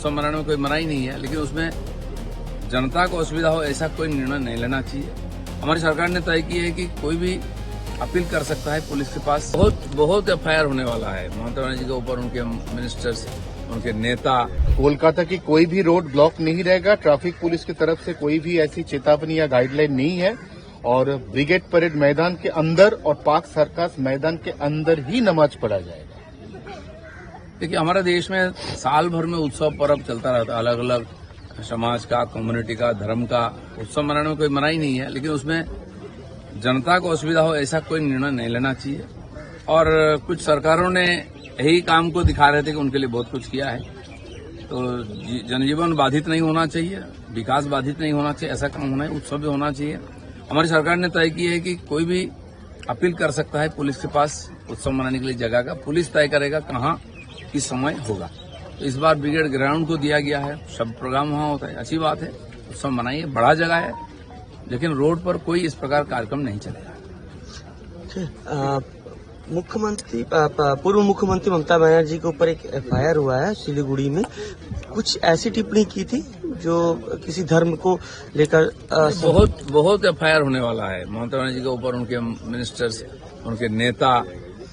उत्सव मनाने में कोई मनाही नहीं है, लेकिन उसमें जनता को असुविधा हो ऐसा कोई निर्णय नहीं लेना चाहिए। हमारी सरकार ने तय की है कि कोई भी अपील कर सकता है पुलिस के पास। बहुत एफआईआर होने वाला है ममता बनर्जी के ऊपर, उनके मिनिस्टर्स, उनके नेता। कोलकाता की कोई भी रोड ब्लॉक नहीं रहेगा। ट्रैफिक पुलिस की तरफ से कोई भी ऐसी चेतावनी या गाइडलाइन नहीं है और ब्रिगेड परेड मैदान के अंदर और पार्क सर्कस मैदान के अंदर ही नमाज पढ़ा जाएगा। देखिए, हमारे देश में साल भर में उत्सव पर्व चलता रहता है, अलग अलग समाज का, कम्युनिटी का, धर्म का उत्सव मनाने में कोई मनाही नहीं है, लेकिन उसमें जनता को असुविधा हो ऐसा कोई निर्णय नहीं लेना चाहिए। और कुछ सरकारों ने यही काम को दिखा रहे थे कि उनके लिए बहुत कुछ किया है, तो जनजीवन बाधित नहीं होना चाहिए, विकास बाधित नहीं होना चाहिए, ऐसा काम होना है, उत्सव भी होना चाहिए। हमारी सरकार ने तय की है कि कोई भी अपील कर सकता है पुलिस के पास उत्सव मनाने के लिए जगह का। पुलिस तय करेगा कहाँ किस समय होगा। तो इस बार ब्रिगेड ग्राउंड को दिया गया है, सब प्रोग्राम वहाँ होता है, अच्छी बात है, उत्सव मनाइए, बड़ा जगह है, लेकिन रोड पर कोई इस प्रकार कार्यक्रम नहीं चलेगा। मुख्यमंत्री पूर्व मुख्यमंत्री ममता बनर्जी के ऊपर एक एफआईआर हुआ है सिलीगुड़ी में। कुछ ऐसी टिप्पणी की थी जो किसी धर्म को लेकर बहुत एफआईआर होने वाला है ममता बनर्जी के ऊपर, उनके मिनिस्टर्स, उनके नेता,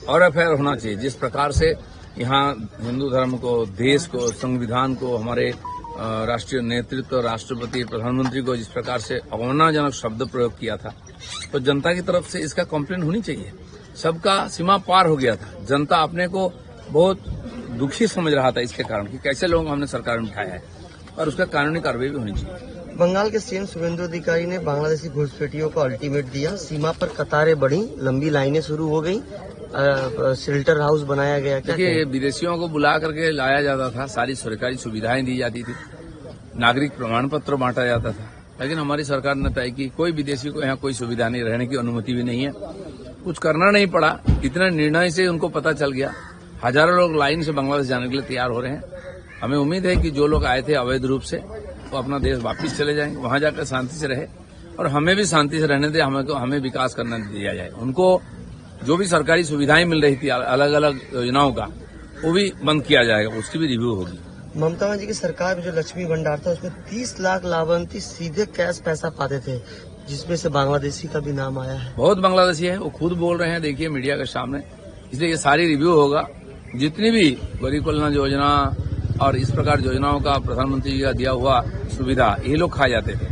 और एफआईआर होना चाहिए। जिस प्रकार से यहाँ हिंदू धर्म को, देश को, संविधान को, हमारे राष्ट्रीय नेतृत्व, राष्ट्रपति, प्रधानमंत्री को जिस प्रकार से अवमानजनक शब्द प्रयोग किया था, तो जनता की तरफ से इसका कंप्लेन होनी चाहिए। सबका सीमा पार हो गया था, जनता अपने को बहुत दुखी समझ रहा था इसके कारण कि कैसे लोग हमने सरकार में उठाया है, और उसका कानूनी कार्रवाई भी होनी चाहिए। बंगाल के सीएम शुभेंदु अधिकारी ने बांग्लादेशी घुसपैठियों को अल्टीमेट दिया। सीमा पर कतारें बढ़ी, लंबी लाइनें शुरू हो गई, शेल्टर हाउस बनाया गया। देखिए, विदेशियों को बुला करके लाया जाता था, सारी सरकारी सुविधाएं दी जाती थी, नागरिक प्रमाण पत्र बांटा जाता था, लेकिन हमारी सरकार ने तय की कोई विदेशी को यहाँ कोई सुविधा नहीं, रहने की अनुमति भी नहीं है, कुछ करना नहीं पड़ा। इतने निर्णय से उनको पता चल गया, हजारों लोग लाइन से बांग्लादेश जाने के लिए तैयार हो रहे हैं। हमें उम्मीद है कि जो लोग आए थे अवैध रूप से, वो अपना देश वापस चले जाएंगे, वहां जाकर शांति से रहे, और हमें भी शांति से रहने दे, हमें विकास करना दिया जाए। उनको जो भी सरकारी सुविधाएं मिल रही थी अलग अलग योजनाओं का, वो भी बंद किया जाएगा, उसकी भी रिव्यू होगी। ममता बनर्जी की सरकार में जो लक्ष्मी भंडार था, उसमें 30 लाख लाभार्थी सीधे कैश पैसा पाते थे, जिसमें से बांग्लादेशी का भी नाम आया है। बहुत बांग्लादेशी है, वो खुद बोल रहे हैं, देखिए मीडिया के सामने, इसलिए ये सारी रिव्यू होगा। जितनी भी गरीब कल्याण योजना और इस प्रकार योजनाओं का प्रधानमंत्री जी का दिया हुआ सुविधा ये लोग खा जाते थे,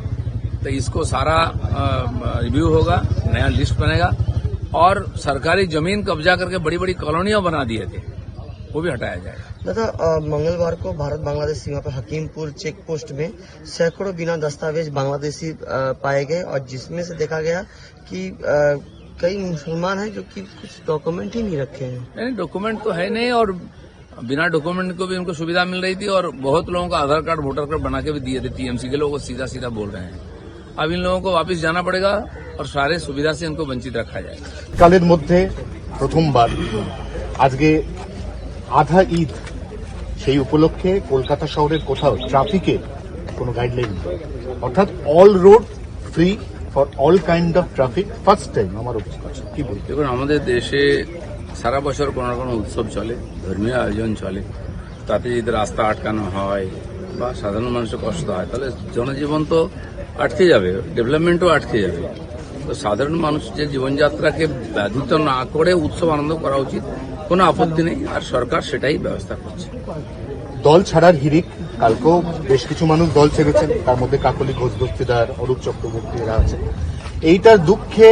तो इसको सारा रिव्यू होगा, नया लिस्ट बनेगा, और सरकारी जमीन कब्जा करके बड़ी बड़ी कॉलोनियां बना दिए थे, वो भी हटाया जाएगा। दादा, मंगलवार को भारत बांग्लादेश सीमा पर हकीमपुर चेक पोस्ट में सैकड़ों बिना दस्तावेज बांग्लादेशी पाए गए, और जिसमें से देखा गया कि कई मुसलमान हैं जो कि कुछ डॉक्यूमेंट ही नहीं रखे हैं। नहीं, डॉक्यूमेंट तो है नहीं, और बिना डॉक्यूमेंट को भी उनको सुविधा मिल रही थी, और बहुत लोगों का आधार कार्ड, वोटर कार्ड बना के भी दिए थे। टीएमसी के लोगों को सीधा सीधा बोल रहे हैं, अब इन लोगों को वापस जाना पड़ेगा और सारे सुविधा से इनको वंचित रखा जाएगा। कालेर मध्य प्रथमबार আজকে আধা ঈদ, সেই উপলক্ষে কলকাতা শহরের কোথাও ট্রাফিকের কোনো গাইডলাইন নেই, অর্থাৎ all road free for all kind of traffic. First time আমার অভিজ্ঞতা। কি বলবো, দেখুন, আমাদের দেশে সারা বছর কোনো না কোনো উৎসব চলে, ধর্মীয় আয়োজন চলে, তাতে যদি রাস্তা আটকানো হয় বা সাধারণ মানুষের কষ্ট হয়, তাহলে জনজীবন তো আটকে যাবে, ডেভেলপমেন্টও আটকে যাবে। তো সাধারণ মানুষের জীবনযাত্রাকে ব্যাধিত না করে উৎসব আনন্দ করা উচিত, কোনো আপত্তি নেই, আর সরকার সেটাই ব্যবস্থা করছে। দল ছাড়ার হিড়িক, কালকেও বেশ কিছু মানুষ দল ছেড়েছেন, তার মধ্যে কাকলি ঘোষ দস্তিদার, অরূপ চক্রবর্তী এরা আছে। এইটার দুঃখে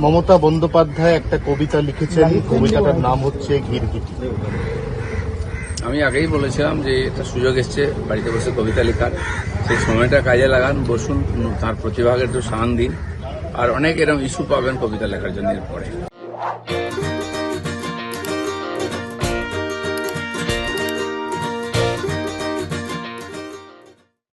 মমতা বন্দ্যোপাধ্যায় একটা কবিতা লিখেছেন, কবিতাটার নাম হচ্ছে ঘিরঘিটি। আমি আগেই বলেছিলাম যে এটা সুযোগ এসছে বাড়িতে বসে কবিতা লেখার, সেই সময়টা কাজে লাগান, বসুন, তার প্রতিভাকে একটু শান দিন, আর অনেক এরকম ইস্যু পাবেন কবিতা লেখার জন্য এরপরে।